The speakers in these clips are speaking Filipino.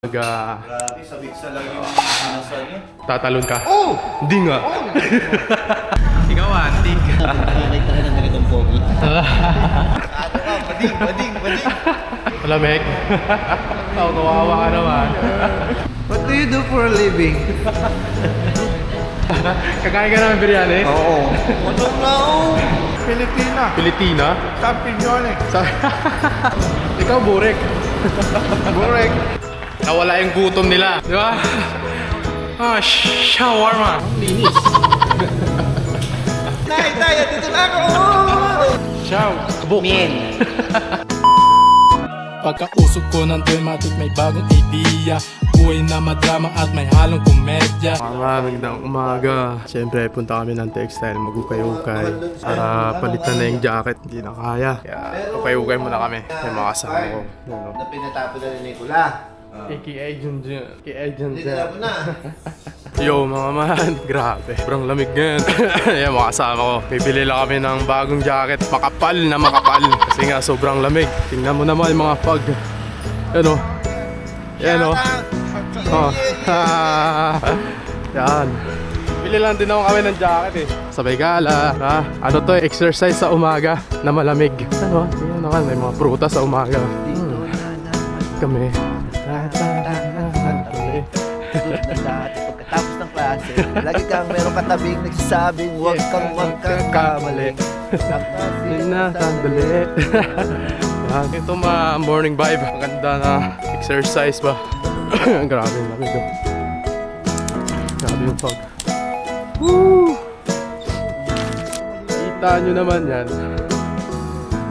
Grabe, sabik sa lang yung sinasa niyo. Tatalon ka? Oh! Hindi nga. Ikaw, antik. Nakikita ka ng ganitong pogi. Ano ka? Bading. Malamig. Oh, kawawa ka naman. What do you do for a living? Kakain ka namin biryani? Oo. Ano na? Pilipina? Champion yun eh. Ikaw, burek. Burek. Nawala yung gutom nila. Di ba? Shawarma. Linis. Tay, dito na ako! Shaw. Buk. Pagkausok ko ng dramatic may bagong idea. Buhay na madrama at may halong komedya. Magandang umaga. Siyempre, punta kami ng textile, magukay-ukay. Para palitan na yung jacket, hindi na kaya. Kaya ukay-ukay muna kami. Yung mga kasama ko. Na pinatapon na ni Nicola. Iki-agent dyan. Dito na po na. Yo mga man, grabe. Sobrang lamig ngayon. Ayan mga kasama ko. Bibili lang kami ng bagong jacket. Makapal na makapal. Kasi nga sobrang lamig. Tingnan mo naman yung mga fog. Ano? Yan o. Oh. Yan. Bili lang din ako kami ng jacket eh. Sabay gala. Ha? Ano to? Exercise sa umaga na malamig. Ano? Tingnan naman. May mga prutas sa umaga. Kami. Pagkatapos ng klase, lagi kang meron katabing nagsasabing huwag kang kamali. Sandali. Ito mga morning vibe. Maganda na exercise ba? Grabe yung lamig ko. Grabe yung fog. Woo! Kita nyo naman yan.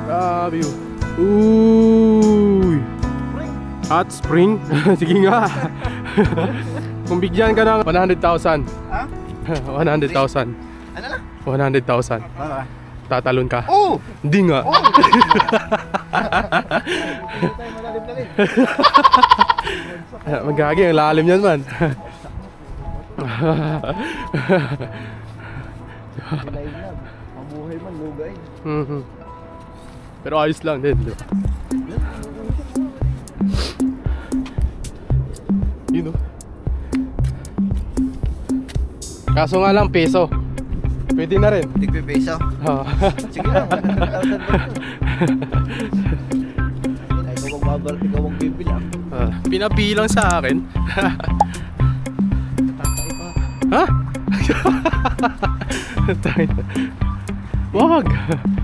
Grabe yun. Uy! Hot spring? Sige nga. Kung bigyan ka ng 100,000. Ha? 100,000. Ano na? 100,000. Tatalon ka? Oh! Hindi nga. Magagi, ang lalim yan man. Mabuhay man, lugay. Pero ayos lang din, di ba? Yun o. Kaso nga lang, peso. Pwede na rin. Tigpipeso? Sige lang, 100,000 ba ito? Ikaw ang bibilang. Pinabilang sa akin. Ha? Wag!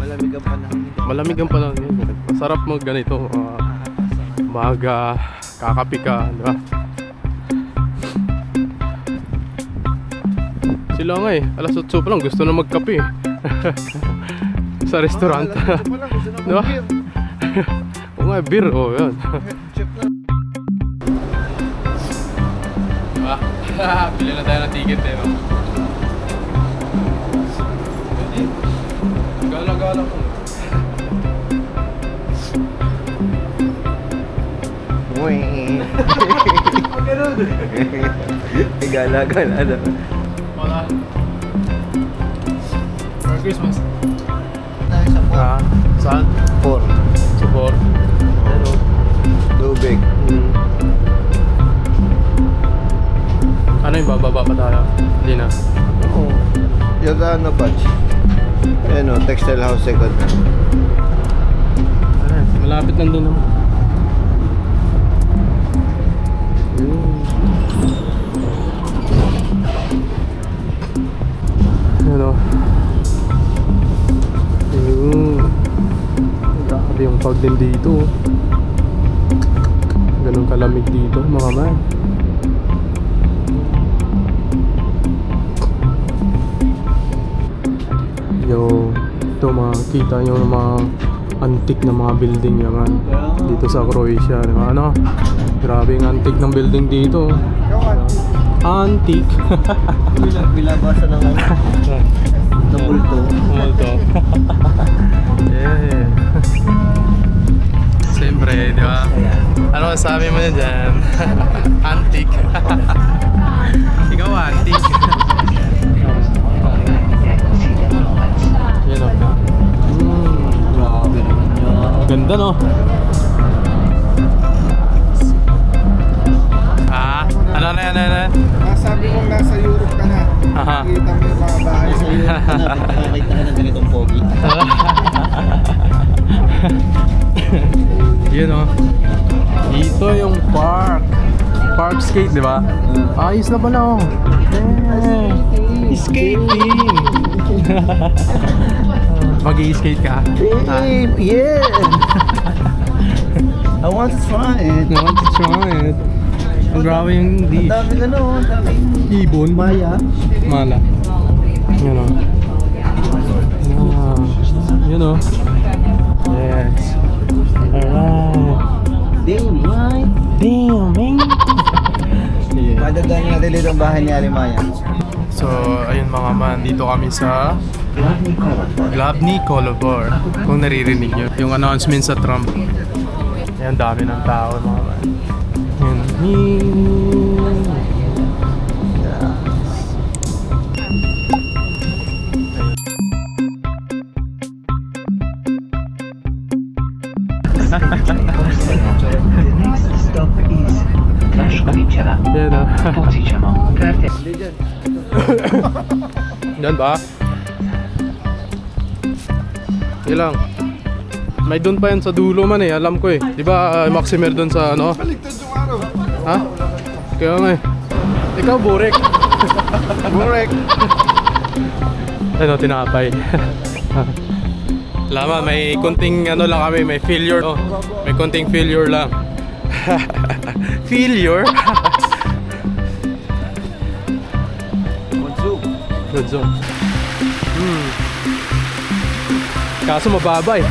Malamig ang panahon. Malamig ang panahon ngayon. Masarap mag ganito. Umaga, kakapi ka, di ba? Sila nga eh, alas 8 pa lang gusto na magkape eh. Sa restaurant. Di ba? Oo nga, beer, oh yan. Diba? Bili na tayo ng ticket eh, no? Gala-gala ko. Weng. Ang ganun. Gala-gala na. Wala. Merry Christmas. Tayo sa po. Saan? 4. Support. Ano? Lubig. Ano yung bababa pa tayo? Hindi na. Oo. Yung ano batch? Ano, textile house second. Malapit lang din naman. Ano? Grabe yung fog din dito. Ganun kalamig dito mga man. Yo, ito makikita nyo ng mga antique na mga building naman dito sa Croatia, di ba? Ano? Grabe yung antique ng building dito. Antique. Bilabasa ng ano? Ng multo. Multo. Yeah. Siyempre, di ba? Ano masabi mo na dyan? Antique. Ikaw antique. Yan o. Grabe naman yun. Ganda no? Ano? Sabi mo nasa Europe ka na. Aha. Nakita mo yung mga bahay sa Europe. Nakakita ka ng ganitong pogi. Yun oh. Ito yung park. Park skate, di ba? Ayos na pala oh. Yeah. Skating. Mag-i-skate ka? Babe, yeah. I want to try it. I want to try it. Ang grabe yung di. Daming ano, daming Ibon. maya. Mala. Yun o. Yun o. Yes. Alright. Damn, right? Damn, man. Yeah. Madagdagan natin dito ang bahay ni Alimaya. So, ayun mga man, dito kami sa Glabny Colobor. Kung naririnig nyo, yung announcement sa Trump. Ayan, dami ng tao mga man. Yun. Stop is Klaszkowice. Yan o. Poziciamo. Yan ba? Yan lang. May doon pa yan sa dulo man eh, alam ko eh. Di ba Maximer doon sa ano? Baligtad yung araw. Ha? Kaya nga eh. Ikaw, Burek. Burek. Ano, tinapay. Lama, may konting ano lang kami, may failure. Oh, may konting failure lang. Failure? Good zoom. Kaso mababa eh.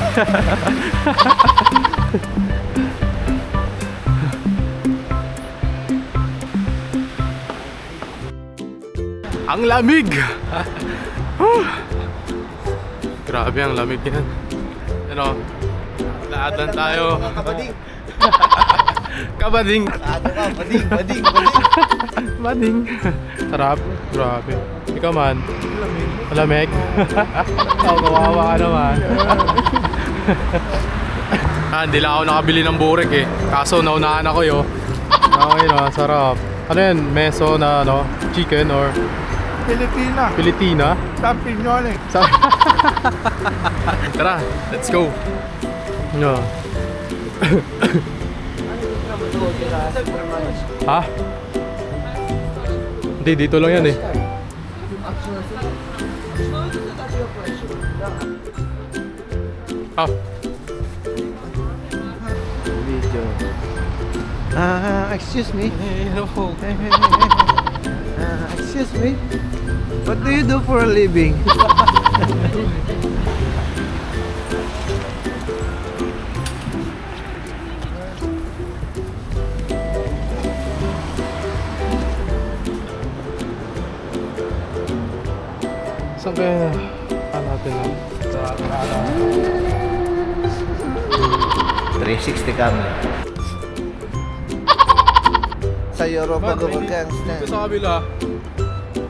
Ang lamig! Grabe ang lamig yan. Ano? Laatan tayo. Kabading. Kabading. Ano ka? Bading. Bading. Sarap. Grabe. Ikaw man. Malamig. Oh, kawawa ka naman. Hindi lang ako nakabili ng burek eh. Kaso naunahan ako yo. Okay no, sarap. Ano yan? Meso na ano? Chicken or Pilipina. Pilitina? Champignon eh. Tara, let's go. No. Ha? Hindi, dito lang yan eh. Ah, Video. Excuse me. Excuse me. What do you do for a living? saan kaya natin lang? 360 camera. Sa Europa, Man, gumagans na. dito sa kabila.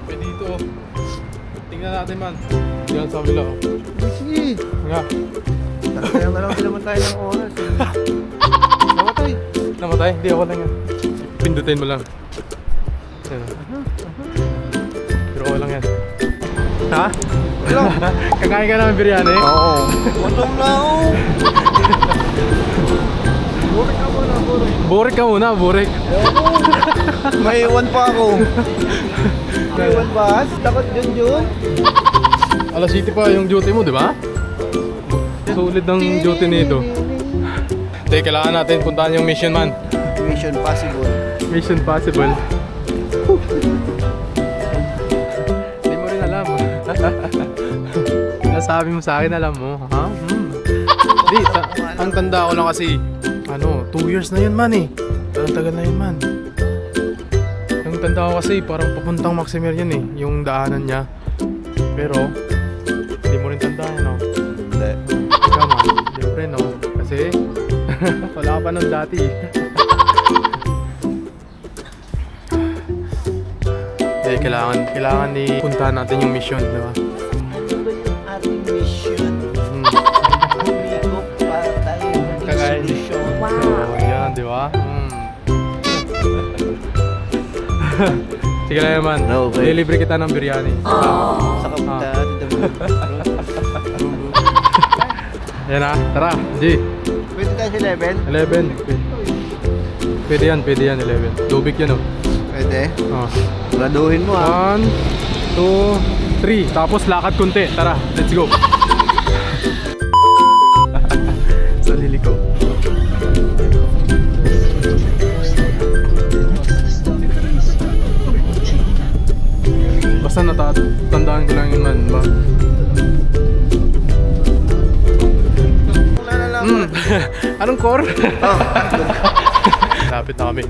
May dito. Tingnan natin man. Diyan sa kabila. Sige. Nga. Kaya na lang naman tayo ng oras. Namatay. Namatay? Hindi, ako lang yan. Pindutin mo lang. Yan. Pero okay lang yan. Ha? Hello? Kakain ka namin biryani? Oo. Gutom na ako. Burik ka muna, burik. Burik ka muna, burik. May iwan pa ako. May iwan pa? Takot Jun. Alas 7 pa yung duty mo, di ba? Sulit ng duty nito. Hindi, kailangan natin puntahan yung mission man. Mission possible. Mission possible. Hindi mo rin alam. Nasabi mo sa akin, alam mo. Ha? Hindi, ang tanda ko lang kasi, 2 years na yun man eh. Ang tagal na yun man. Ang tanda ko kasi, parang papuntang Maximer yun eh. Yung daanan niya. Pero, hindi mo rin tanda yan, no? Hindi. Ikaw man, siyempre no. Kasi, wala ka pa nun dati. Hindi, kailangan puntahan natin yung mission, di ba? Ano ba yung ating mission? Humigop para tayo maging Kakain. solusyon. So, yan, di ba? Sige lang man. Okay. Lilibre kita ng biryani. Sa kapunta. Yan na, tara, G. Pwede tayo sa 11? 11. Pwede yan, 11. Lubik yan oh. Pwede. Oh. Graduhin mo 1, 2, 3. Tapos lakad konti. Tara, let's go. Sa liliko. Basta natatandaan ko lang yun man ba? Anong core? Lapit na kami.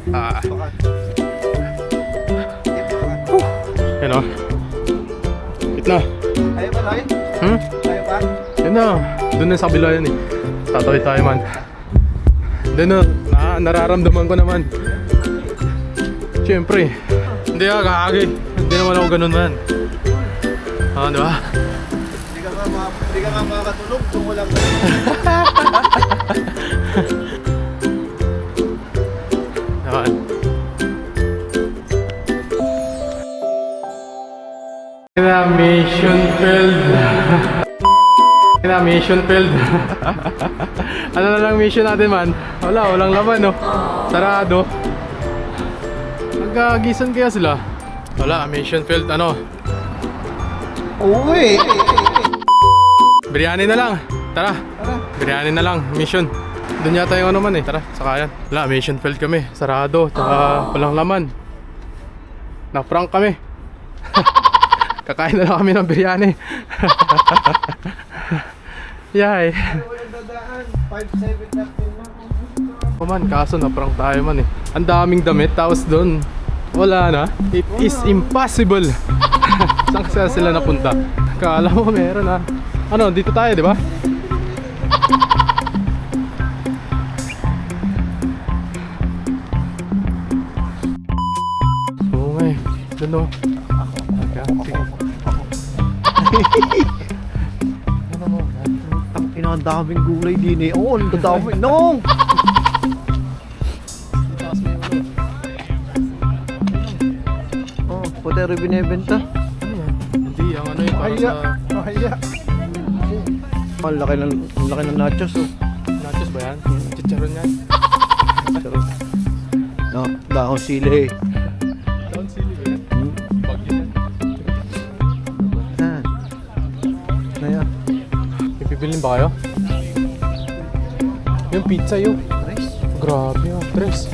Yan o. Gitna. Ayaw pa tayo? Ayaw pa? Yan na. Doon na sa kabila yan eh. Tatawid tayo man. Doon na. Nararamdaman ko naman. Siyempre. Hindi ka kakagi. Hindi naman ako ganun man. Di ba? Hindi ka nga makakatulog kung walang Naman. Mission failed. Mission failed. Ano na lang mission natin man? Walang laman no. Sarado. Nagkagisan kaya sila? Wala, mission failed ano. Uy! Biryani na lang. Tara. Biryani na lang. Mission. Doon yata yung ano man eh. Tara, sakayan. Wala, mission failed kami. Sarado. Tsaka walang laman. Na-prank kami. Kakain na lang kami ng biryani. Yay. Walang dadaan. 5-7 lang din lang. Man, kaso na-prank tayo man eh. Ang daming damit. Tapos doon, wala na. It is impossible. Saan kasi sila napunta? Kala mo meron ah. Ano, dito tayo, di ba? Oo nga eh. Doon o. Sige. Ano mo? Ang daming gulay din eh. Oo, ang dami. No! Oh, puti rin binibenta. Hindi, ang ano yun. Para Mahiya. sa Mahiya. Ang laki ng nachos oh. nachos ba yan? Chicharon yan? Sarap. No, dahon sili. Doon sili ba yan? Bagyo yan. Yan. Naya. Ipibilin ba kayo? Yung pizza yun. Rice. Grabe ah, tres.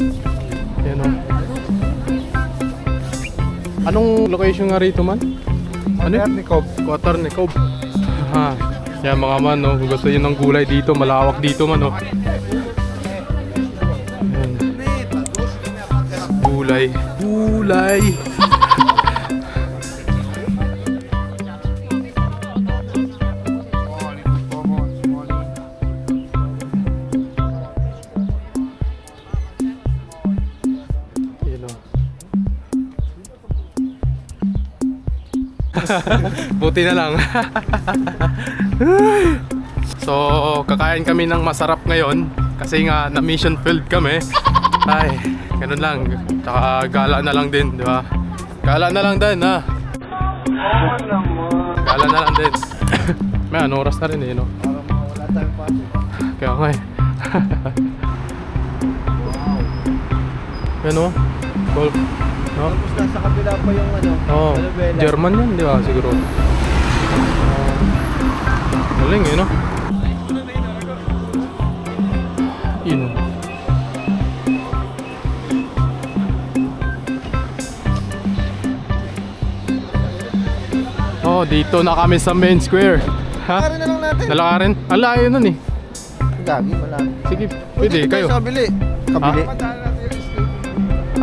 Yan o. Anong location nga rito man? Ano yun? Quaternicob. Ha. Yan mga man, no? Kung gusto yun ng gulay dito, malawak dito man, no? Yan. Gulay. Gulay. Yan o. Buti na lang. So, kakain kami ng masarap ngayon kasi nga na mission field kami. Ay, ganun lang. Tsaka gala na lang din, di ba? Gala na lang din, ha? Gala na lang din. May ano, oras na rin eh, no? Wala tayong pasok. Kaya nga eh. Yan o. Golf. No? Tapos nasa kabila pa yung ano. Oo. Balabela. German yan, di ba? Siguro. Galing eh, no? Yun. Oh, dito na kami sa main square. Ha? Kakarin na lang natin. Nalakarin? Ang layo nun eh. Gagi, malaki. Sige, pwede kayo. Sa kabili. Kabili.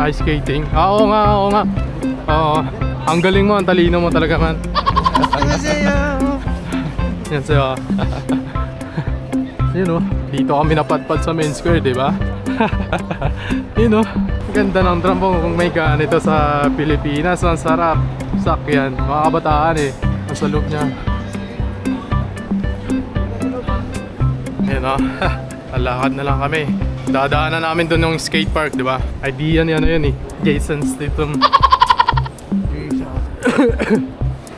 Ice skating. Oo nga, oo nga. Oo. Ang galing mo, ang talino mo talaga man. Kasi Yan sa'yo. Yun o. Dito kami napadpad sa main square, di ba? Yun o. Ganda ng trampo kung may ganito sa Pilipinas. Ang sarap. Sakyan. Mga kabataan eh. Ang sa loob niya. Yun o. Lalakad na lang kami. Dadaanan namin doon yung skate park, di ba? Idea niya na yun eh. Jason Statham.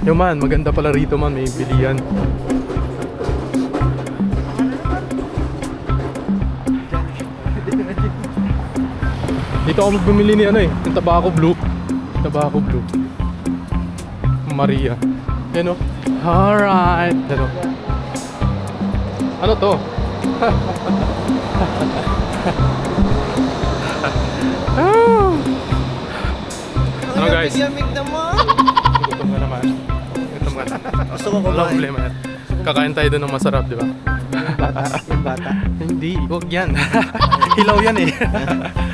Yo man, maganda pala rito man, may bilian. Dito ako magbumili ni ano eh, yung Tabaco Blue. Tabaco Blue. Maria. Yan o. Alright. Yan o. Ano to? Ano guys? Yamig naman. Gutom ka naman. Gutom ka na. Gusto ko Walang kumain. problema yan. Kakain tayo doon ng masarap, di ba? Yung bata. Hindi, huwag yan. Hilaw yan eh.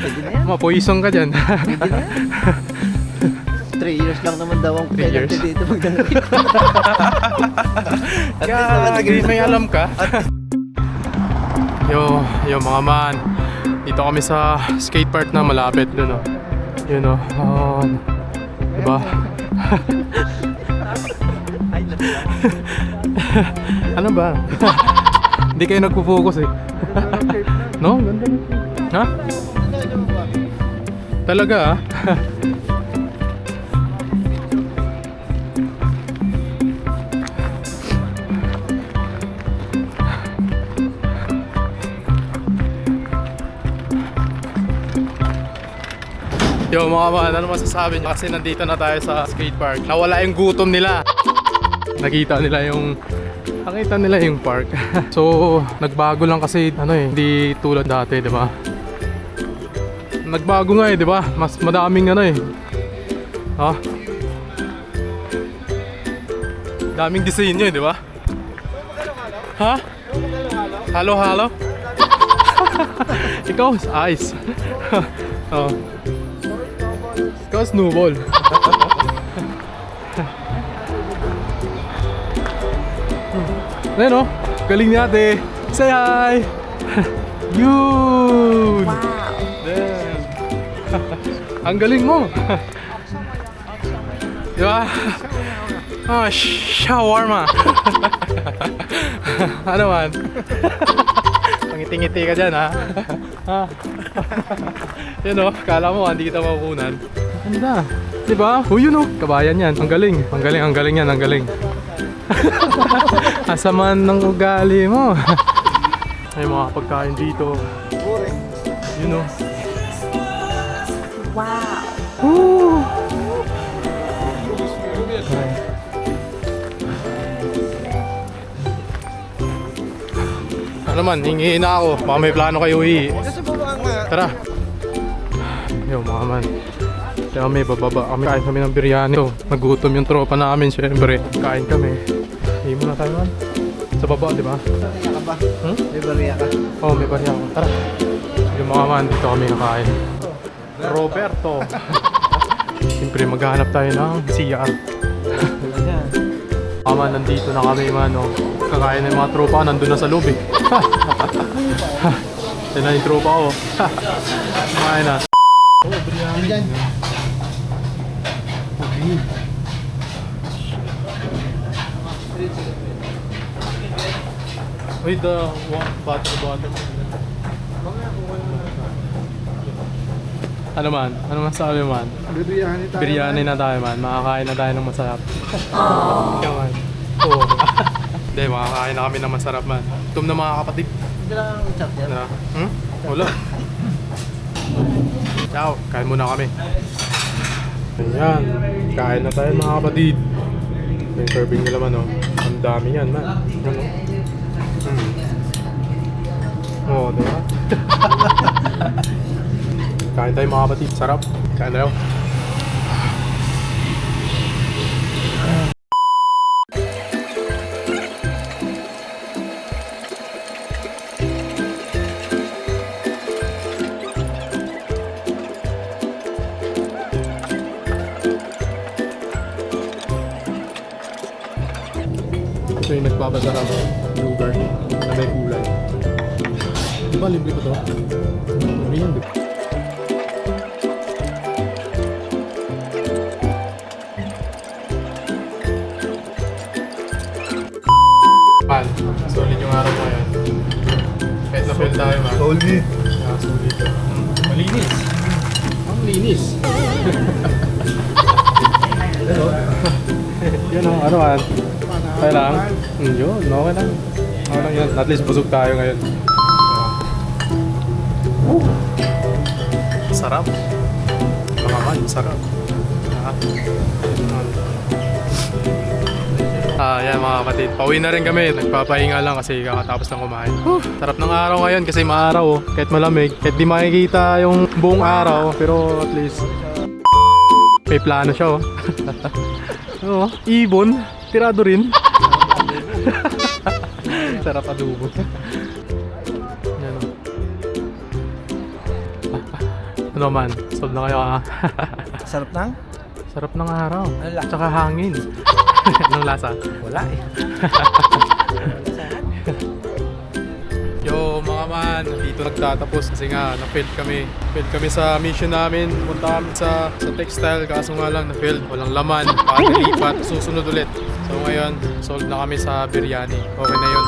Pwede na yan. Mapoison ka dyan. Pwede na yan. 3 years lang naman daw ang 3 years? penalty dito pag nanakit. At least naman Gagi, may alam ka. Yo mga man. Dito kami sa skate park na malapit doon oh. Yun oh. Oh. Diba? Ano ba? Hindi kayo nagpo-focus eh. No? Ganda na. Ha? Talaga ah? Yo mga man, ano masasabi niyo? Kasi nandito na tayo sa skate park. Nawala yung gutom nila. Nakita nila yung park. So, nagbago lang kasi ano eh, hindi tulad dati, 'di ba? Nagbago nga eh, 'di ba? Mas madaming ano eh. Ha? Daming disenyo eh, 'di ba? Ha? Halo-halo? Ikaw, ice. Oh. Ikaw, snowball. Ayan o, galing ni ate. Say hi! Yun! Wow! Damn! Ang galing mo! Diba? Ah, shawarma! Ano man? Pangiti-ngiti ka dyan ha? Ha? Yun o, kala mo hindi kita makukunan. Ganda! Diba? O yun o, kabayan yan. Ang galing. Ang galing, ang galing yan, ang galing. Asaman ng ugali mo. May mga pagkain dito. Yun o. Wow. Woo! Ano man, hingihin na ako. Baka may plano kayo Kasi baba nga. Tara. Yo mga man. Kaya kami bababa kami. Kain kami ng biryani. So, nagutom yung tropa namin syempre. Kain kami. Hindi mo na tayo man. Sa baba, di ba? Bariya ka ba? Hmm? May bariya ka. Oh, may barya ako. Tara. Yung mga man, dito kami nakain. Roberto. Siyempre maghanap tayo ng CR. Mga man, nandito na kami man. Oh. Kakain ng mga tropa. Nandun na sa loob eh. Yan na yung tropa ko. Kumain na. Oh, biryani. Diyan. Okay. Wait, the butter. Ano man? Ano masabi man? Biryani tayo. Biryani na tayo man. Makakain na tayo ng masarap. Ikaw man. Oo. Hindi, makakain na kami ng masarap man. Tum na mga kapatid. Hindi lang ang chat yan. Na? Wala. Ciao, kain muna kami. Ayan, kain na tayo mga kapatid. Yung serving nila man, oh. Ang dami yan man. Ano? Oo, diba? Kain tayo mga kapatid, sarap. Kain tayo. Ito yung nagpapasarap lugar na may kulay. Di ba libre pa to? Libre yan, di ba? Man, solid yung araw mo yan. Kahit na fail tayo man. Solid. Solid. Malinis. Ang linis. Ano man? Okay lang? Yun, okay lang. Okay lang yun. At least busog tayo ngayon. Sarap. Mga man, sarap. Yan mga kapatid. Pauwi na rin kami. Nagpapahinga lang kasi kakatapos ng kumain. Sarap ng araw ngayon kasi maaraw. Oh. Kahit malamig. Kahit di makikita yung buong araw. Pero at least may plano siya. Oh. Oo, ibon. Tirado rin. Sarap adobo. Yan o. Ano man, solve na kayo ha. Sarap nang? Sarap ng araw. Ano lasa? Tsaka hangin. Anong lasa? Wala eh. Yo mga man, dito nagtatapos kasi nga na-failed kami. Failed kami sa mission namin. Punta kami sa textile kaso nga lang na-failed. Walang laman, pakatilipat, susunod ulit. So ngayon, sold na kami sa biryani. Okay na yun.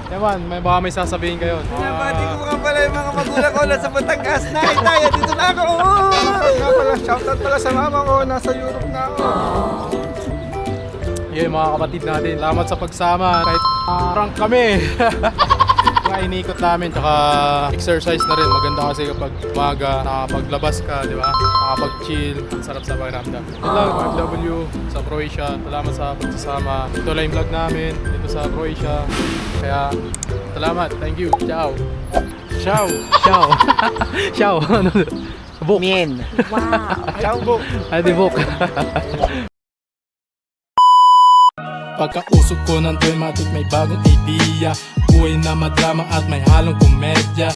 Ewan, may sasabihin kayo. Pinabati ko nga pala yung mga magulang ko nasa Batangas. Nay, tayo, dito na ako. Nga pala, shoutout pala sa mama ko. Nasa Europe na ako. Yeah, mga kapatid natin, salamat sa pagsama. Kahit rank kami. Mga inikot namin, tsaka exercise na rin. Maganda kasi kapag umaga, nakapaglabas ka, di ba? Nakapag-chill, ang sarap sa pakiramdam. Ito lang, FW sa Croatia. Salamat sa pagsasama. Ito lang yung vlog namin dito sa Croatia. Kaya, salamat. Thank you. Ciao. Ciao. Ciao. Ciao. Ano? Book. Mien. Ciao, Bo. Ay, di book. Pagkausok ko ng dramatic may bagong idea. Buhay na madrama at may halong komedya.